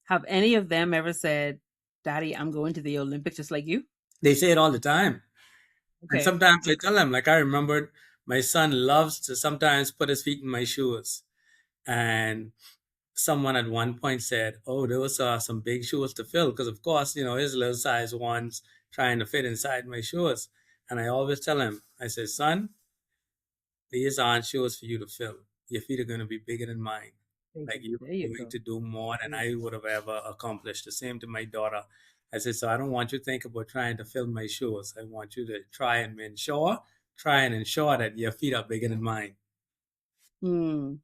Have any of them ever said, Daddy, I'm going to the Olympics just like you? They say it all the time. And Okay. sometimes I tell them, like I remembered my son loves to sometimes put his feet in my shoes. And someone at one point said, "Oh, those are some big shoes to fill," because of course, his little size ones trying to fit inside my shoes. And I always tell him, I say, "Son, these aren't shoes for you to fill. Your feet are going to be bigger than mine. Like you're There you going go. to do more than I would have ever accomplished." The same to my daughter. I said, "So I don't want you to think about trying to fill my shoes. I want you to try and ensure that your feet are bigger than mine." Hmm.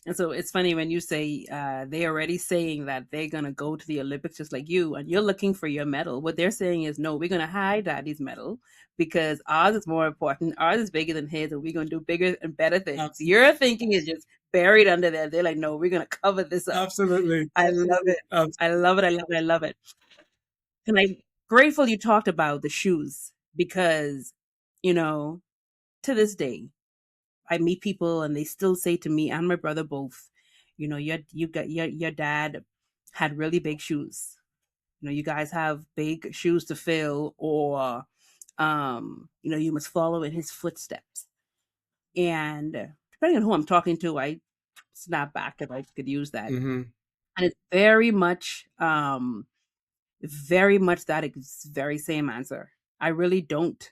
And so it's funny when you say they're already saying that they're going to go to the Olympics just like you, and you're looking for your medal. What they're saying is, no, we're going to hide Daddy's medal because ours is more important. Ours is bigger than his, and we're going to do bigger and better things. Your thinking is just buried under there. They're like, no, we're going to cover this up. Absolutely. I love it. I love it. I love it. I love it. And I'm grateful you talked about the shoes because, you know, to this day, I meet people and they still say to me and my brother both, your dad had really big shoes. You guys have big shoes to fill, or you must follow in his footsteps. And depending on who I'm talking to, I snap back if I could use that. Mm-hmm. And it's very much that very same answer. I really don't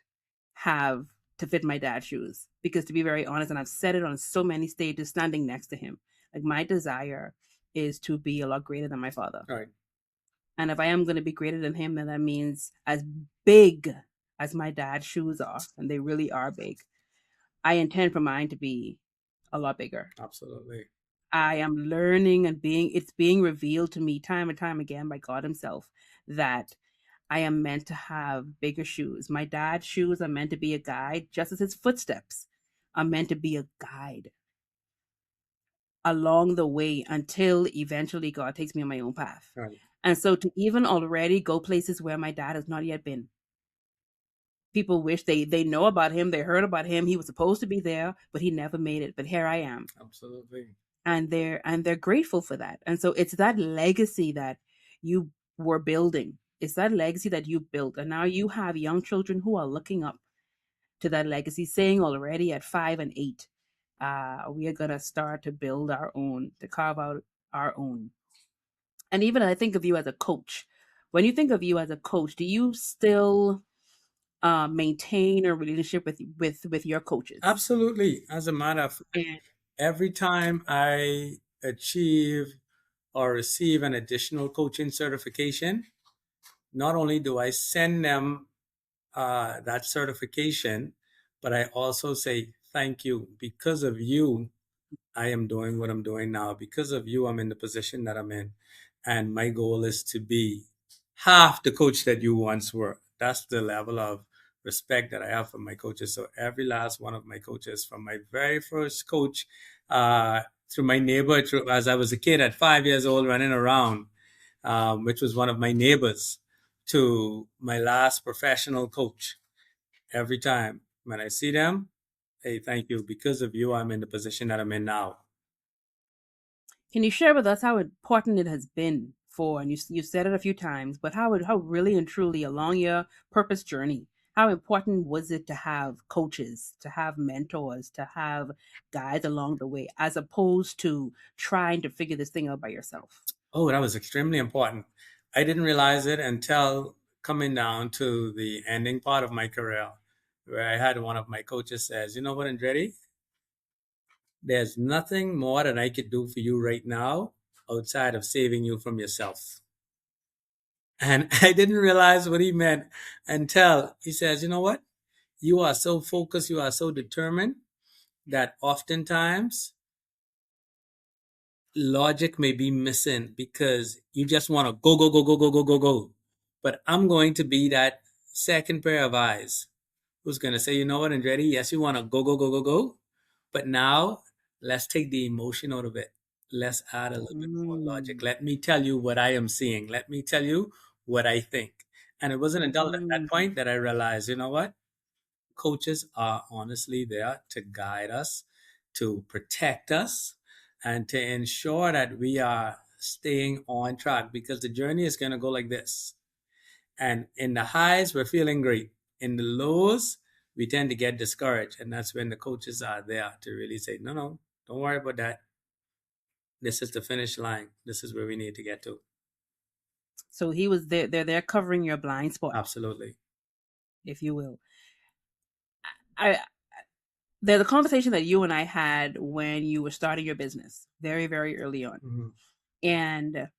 have to fit my dad's shoes because, to be very honest, and I've said it on so many stages standing next to him, like my desire is to be a lot greater than my father. Right. And if I am going to be greater than him, then that means as big as my dad's shoes are, and they really are big, I intend for mine to be a lot bigger. Absolutely. I am learning and it's being revealed to me time and time again by God himself that I am meant to have bigger shoes. My dad's shoes are meant to be a guide, just as his footsteps are meant to be a guide along the way until eventually God takes me on my own path. Right. And so to even already go places where my dad has not yet been. People wish they know about him, they heard about him, he was supposed to be there, but he never made it. But here I am. Absolutely. And they're grateful for that. And so it's that legacy that you were building. It's that legacy that you built. And now you have young children who are looking up to that legacy, saying already at 5 and 8, we are going to start to build our own, to carve out our own. And even I think of you as a coach. When you think of you as a coach, do you still maintain a relationship with your coaches? Absolutely. As a matter of fact, every time I achieve or receive an additional coaching certification, not only do I send them that certification, but I also say, thank you. Because of you, I am doing what I'm doing now. Because of you, I'm in the position that I'm in. And my goal is to be half the coach that you once were. That's the level of respect that I have for my coaches. So every last one of my coaches, from my very first coach through my neighbor, as I was a kid at 5 years old running around, which was one of my neighbors, to my last professional coach. Every time when I see them, hey, thank you. Because of you, I'm in the position that I'm in now. Can you share with us how important it has been for, and you said it a few times, but how really and truly along your purpose journey, how important was it to have coaches, to have mentors, to have guides along the way, as opposed to trying to figure this thing out by yourself? Oh, that was extremely important. I didn't realize it until coming down to the ending part of my career, where I had one of my coaches says, "You know what, Andretti? There's nothing more that I could do for you right now outside of saving you from yourself." And I didn't realize what he meant until he says, "You know what? You are so focused, you are so determined that oftentimes logic may be missing because you just want to go, go, go, go, go, go, go, go. But I'm going to be that second pair of eyes who's going to say, you know what, Andretti, yes, you want to go, go, go, go, go. But now let's take the emotion out of it. Let's add a little bit more logic. Let me tell you what I am seeing. Let me tell you what I think." And it wasn't until at that point that I realized, you know what? Coaches are honestly there to guide us, to protect us, and to ensure that we are staying on track, because the journey is going to go like this. And in the highs, we're feeling great. In the lows, we tend to get discouraged. And that's when the coaches are there to really say, no, no, don't worry about that. This is the finish line. This is where we need to get to. So he was there. They're covering your blind spot, Absolutely. if you will. I There's a conversation that you and I had when you were starting your business, very, very early on, Mm-hmm. and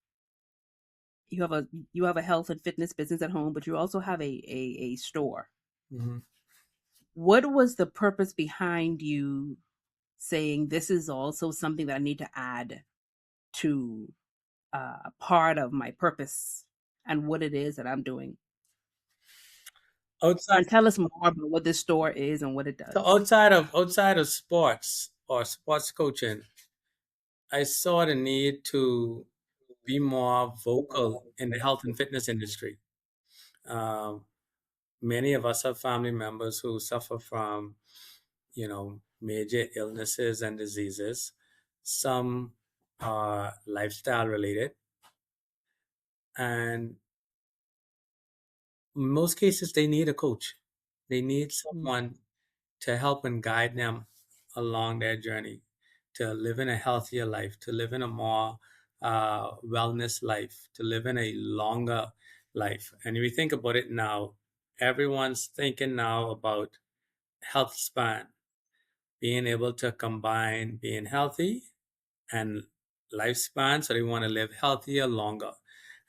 you have a health and fitness business at home, but you also have a store. Mm-hmm. What was the purpose behind you saying this is also something that I need to add to a part of my purpose and what it is that I'm doing? Outside, And tell us more about what this store is and what it so does. outside of sports or sports coaching, I saw the need to be more vocal in the health and fitness industry. Um, Many of us have family members who suffer from, major illnesses and diseases. Some are lifestyle related, and in most cases, they need a coach. They need Mm. someone to help and guide them along their journey to live in a healthier life, to live in a more wellness life, to live in a longer life. And if you think about it now, everyone's thinking now about health span, being able to combine being healthy and lifespan. So they want to live healthier, longer.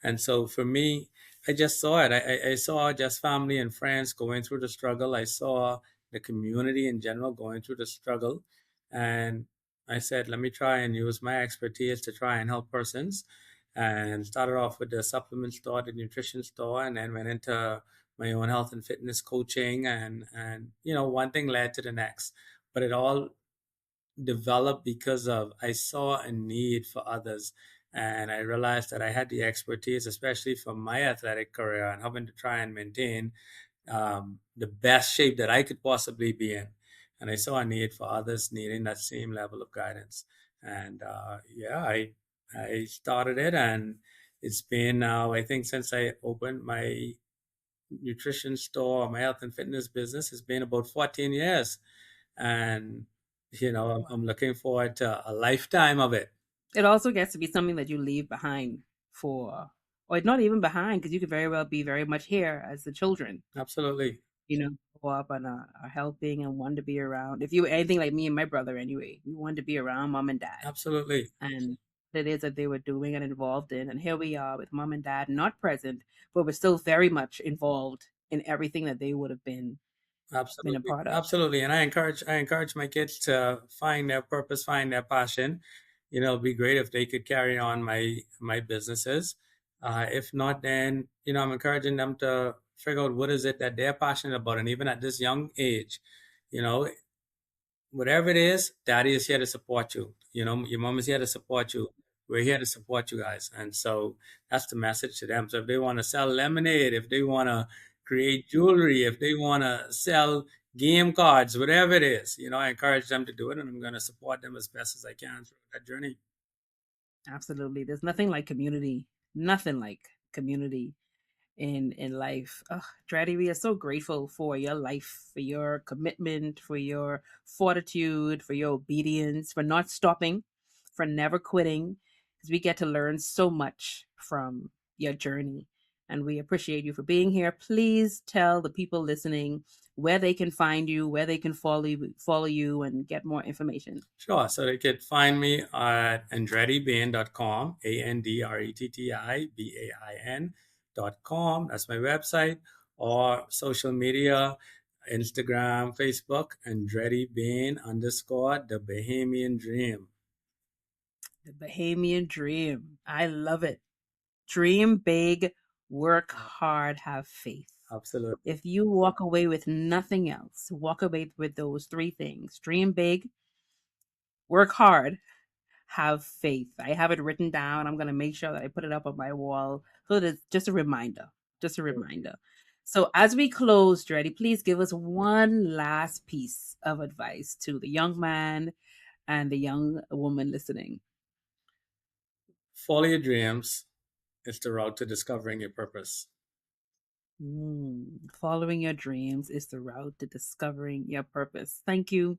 And so for me, I just saw it. I saw just family and friends going through the struggle. I saw the community in general going through the struggle. And I said, let me try and use my expertise to try and help persons. And started off with the supplement store, the nutrition store, and then went into my own health and fitness coaching. And one thing led to the next. But it all developed because of I saw a need for others, and I realized that I had the expertise, especially for my athletic career and having to try and maintain the best shape that I could possibly be in. And I saw a need for others needing that same level of guidance. And yeah, I started it, and it's been now, I think, since I opened my nutrition store, my health and fitness business, has been about 14 years. And I'm looking forward to a lifetime of it. It also gets to be something that you leave behind for, or not even behind, because you could very well be very much here as the children, Absolutely. grow up and are helping and want to be around. If you were anything like me and my brother, anyway, we wanted to be around mom and dad, Absolutely. and it is that they were doing and involved in. And here we are with mom and dad not present, but we're still very much involved in everything that they would have been a Absolutely. part of. Absolutely. And I encourage my kids to find their purpose, find their passion. It'd be great if they could carry on my businesses. If not, then I'm encouraging them to figure out what is it that they're passionate about. And even at this young age, you know, whatever it is, daddy is here to support you. Your mom is here to support you. We're here to support you guys. And so that's the message to them. So if they want to sell lemonade, if they want to create jewelry, if they want to sell game cards, whatever it is, I encourage them to do it, and I'm going to support them as best as I can through that journey. Absolutely. There's nothing like community. Nothing like community in life. Dretti, we are so grateful for your life, for your commitment, for your fortitude, for your obedience, for not stopping, for never quitting, because we get to learn so much from your journey. And we appreciate you for being here. Please tell the people listening where they can find you, where they can follow you and get more information. Sure. So they could find me at andrettibain.com, ANDRETTIBAIN.com. That's my website, or social media, Instagram, Facebook, Andretti Bain _ the Bahamian Dream. The Bahamian Dream. I love it. Dream big, work hard, have faith. Absolutely. If you walk away with nothing else, walk away with those three things: dream big, work hard, have faith. I have it written down. I'm going to make sure that I put it up on my wall so that it's just a reminder. Just a reminder. So, as we close, Dretti, please give us one last piece of advice to the young man and the young woman listening. follow your dreams. It's the route to discovering your purpose. Following your dreams is the route to discovering your purpose. Thank you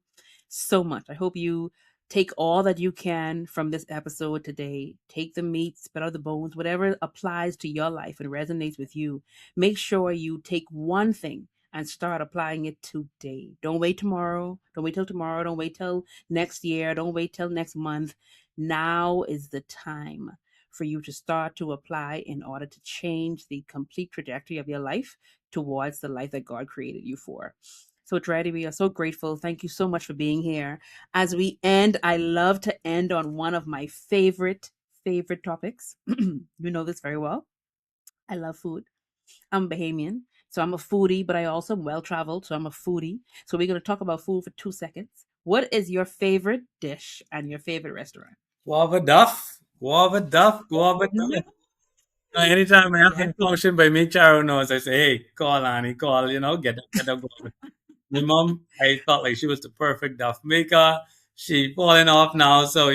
so much. I hope you take all that you can from this episode today. Take the meat, spit out the bones, whatever applies to your life and resonates with you. Make sure you take one thing and start applying it today. Don't wait tomorrow. Don't wait till tomorrow. Don't wait till next year. Don't wait till next month. Now is the time for you to start to apply in order to change the complete trajectory of your life towards the life that God created you for. So, Dretti, we are so grateful. Thank you so much for being here. As we end, I love to end on one of my favorite topics. You know this very well. I love food. I'm Bahamian, so I'm a foodie, but I also am well-traveled, so I'm a foodie. So we're going to talk about food for 2 seconds. What is your favorite dish and your favorite restaurant? Guava duff. Guava duff. Guava duff. Anytime I have any function by me, Charo knows, I say, hey, call Annie, call, get that guava. My mom, I felt like she was the perfect duff maker. She falling off now, so,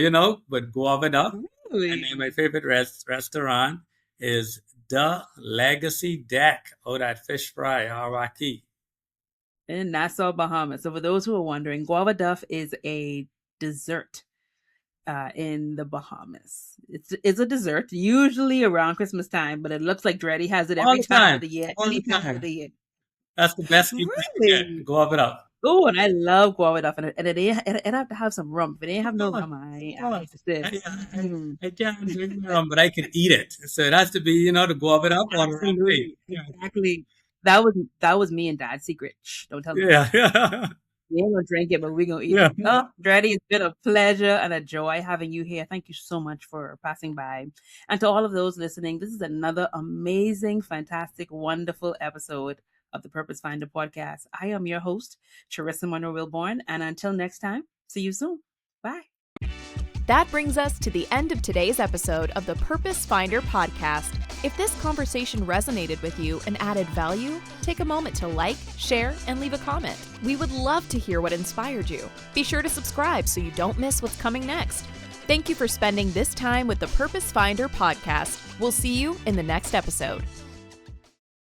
but guava duff. Really? And then my favorite restaurant is The Legacy Deck out at Fish Fry, Hawaii. In Nassau, Bahamas. So for those who are wondering, guava duff is a dessert in the Bahamas. It's a dessert, usually around Christmas time, but it looks like Dretti has it every time of the year. Any time of the year. That's the best you can get. Guava duff. Oh, and I love guava duff, and it have to have some rum. If it ain't have no rum, I ain't I can't drink rum, but I can eat it. So it has to be, the guava duff on Absolutely. Exactly. That was me and Dad's secret. Shh, don't tell me. Yeah. We ain't gonna drink it, but we're gonna eat it. Oh, Dretti, it's been a pleasure and a joy having you here. Thank you so much for passing by. And to all of those listening, this is another amazing, fantastic, wonderful episode of the Purpose Finder podcast. I am your host, Charissa Monroe-Wilborn, and until next time, see you soon. Bye. That brings us to the end of today's episode of the Purpose Finder podcast. If this conversation resonated with you and added value, take a moment to like, share, and leave a comment. We would love to hear what inspired you. Be sure to subscribe so you don't miss what's coming next. Thank you for spending this time with the Purpose Finder podcast. We'll see you in the next episode.